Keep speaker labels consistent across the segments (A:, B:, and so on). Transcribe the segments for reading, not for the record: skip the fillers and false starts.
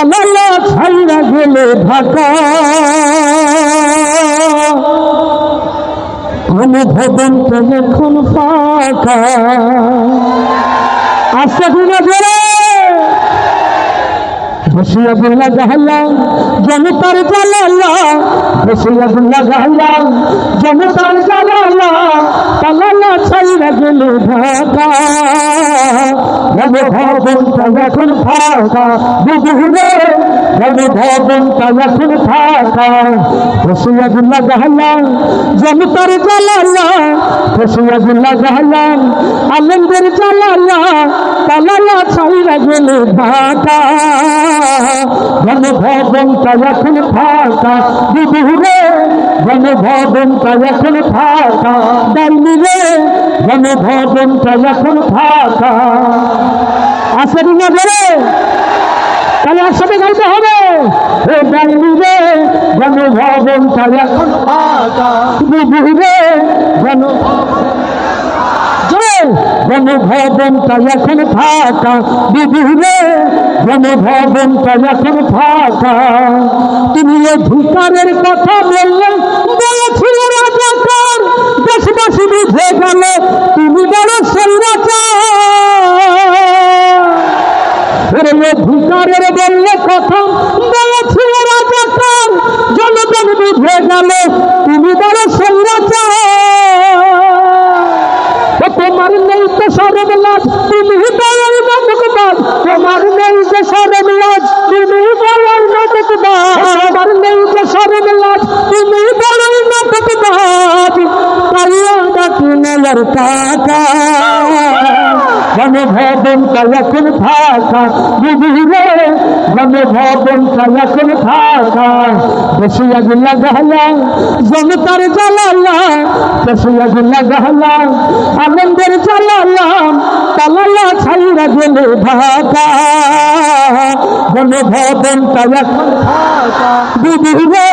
A: তালা ছাইরা গেলে ঢাকা ভবনটা এখন ফাঁকা আস্তে দিনে ধরে বসিয়াবুল্লাহ গাহলাম জনতার জালালা বসিয়াবুল্লাহ গাহলাম জনতার জালালা তালা ছাইরা গেলে ঢাকা ভবনটা এখন ফাঁকা বুঝলে ভবনটা এখন ফাঁকা বসিয়াবুল্লাহ গাহলাম জনতার জালালা বসিয়াবুল্লাহ গাহলাম আলমদের জালালা তালা ছাইরা গেলে ঢাকা ভবনটা এখন ফাঁকা বুঝলে ভবনটা এখন ফাঁকা ডাইনি রে ভবনটা এখন ফাঁকা আসেন না ধরে তাহলে একসাথে গাইতে হবে ও ডাইনি রে ভবনটা এখন ফাঁকা বুঝলে ভবনটা এখন ফাঁকা বুঝলে ভবনটা এখন ফাঁকা তুমি এই ভিকারের কথা বললেন বলেছিল রাজাকার দেশবাসী বুঝে গেল তুমি বড় সৈরাচার ভিকারের বললে কথা বলেছিল রাজাকার জনগণ বুঝে গেল তুমি বড় সৈরাচার তোমার নেই তো সরব লাজ তুমি বড় নাটকবাজ তোমার নেই তো সরব লাজ তুমি বড় নাটকবাজ তোমার নেই তো সরব লাজ তুমি বড় নাটকবাজ কালিয়া ডাকিনার টাকা ভবনটা এখন ফাঁকা বুঝলে ভবনটা এখন ফাঁকা বসিয়াবুল্লাহ গাহলাম জনতার জালালা বসিয়াবুল্লাহ গাহলাম আনন্দের জালালাম তালা ছাইরা গেলে ঢাকা ভবনটা এখন ফাঁকা বুঝলে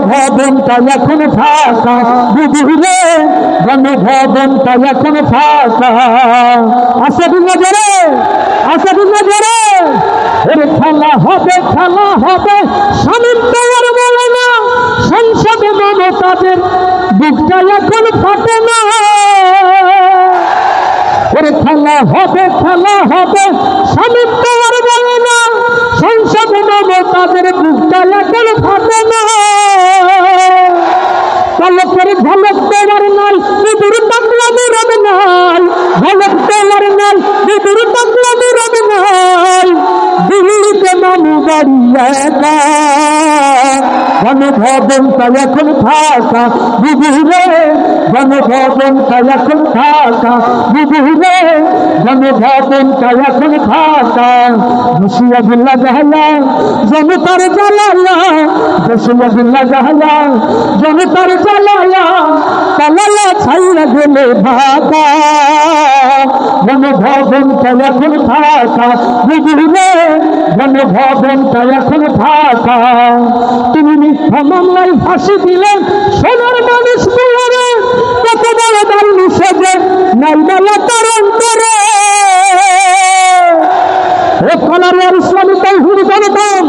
A: ভবনটা এখন ফাঁকা বুঝলে ভবনটা এখন ফাঁকা আসে দিনে ধরে আসে দিনে ধরে খেলা হবে স্বামীর দেওয়ার বলে না সংসদে মমতাদের বুকটা এখন ফাটে না খেলা হবে স্বামীর দেওয়ার বলে না সংসদে মমতাদের বুকটা এখন ফাটে না ঝলকের ঝলক দেওয়ার নাই বিদুর পাগলা মুরদ নাই ঝলক দেওয়ার নাই বিদুর পাগলা মুরদ নাই দিল্লিতে মামু বাড়ি একা ভবনটা এখন ফাঁকা বুঝলে ভবনটা এখন ফাঁকা বুঝলে ভবনটা এখন ফাঁকা বসিয়াবুল্লাহ গাহলাম জনতার জালালা বসিয়াবুল্লাহ গাহলাম জনতার জালালা তালা ছাইরা গেলে ঢাকা ভবনটা এখন ফাঁকা বুঝলে ভবনটা এখন ফাঁকা তুমি মিথ্যা মামলায় ফাঁসি দিলেন সোনার মানুষ বলে কত বড় দারুণ সেজে নাইমালা তার অন্তরে ও কলার ইসলামী তাওহীদ জনগণ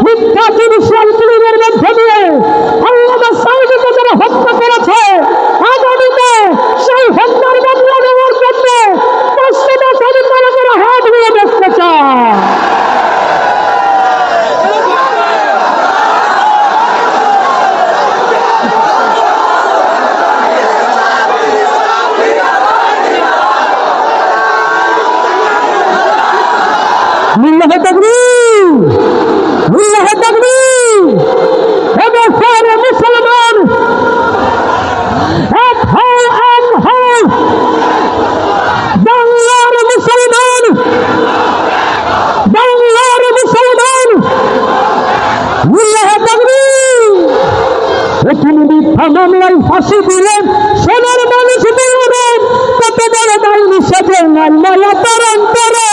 A: মিথ্যা জুডিশিয়াল ক্লিনের মধ্যে দিয়ে আল্লামা সাঈদীকে যারা হত্যা করেছে আগামীতে সেই হত্যার বদলা নেওয়ার জন্য মসজিদে শরীফের করে হাত দিয়ে দেখতে চায় লিল্লাহি তাকবীর লিল্লাহি তাকবীর এবার সারা মুসলমান এক হও বাংলার মুসলমান লিল্লাহি তাকবীর তুমি মিথ্যা মামলায় ফাঁসি দিলেন সোনার মানুষ বললেন কত বড় দারুণ সেজে নাইমালা তার অন্তরে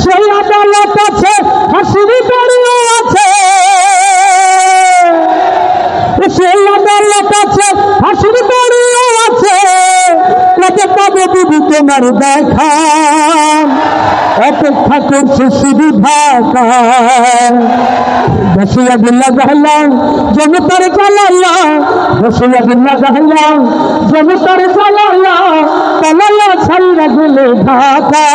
A: সেই আদালত আছে ফাঁসির বাড়িও আছে সেই আদালত আছে ফাঁসির বাড়িও আছে কত পাবে বিবিকে তোমার দেখা অপেক্ষা করছে শুধু ঢাকা বসিয়া দিল্লা গাহলাম জনতার জ্বালালা বসিয়া দিল্লা গাহলাম জনতার জ্বালালা পালালা ছাইরা গেলে ঢাকা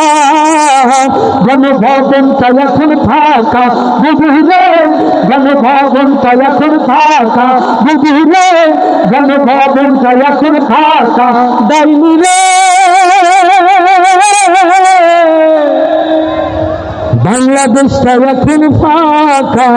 A: গণভবনটা এখন ফাঁকা বুঝলে গণভবনটা এখন ফাঁকা বুঝলে গণভবনটা এখন ফাঁকা ডাইনি রে বাংলাদেশটা এখন ফাঁকা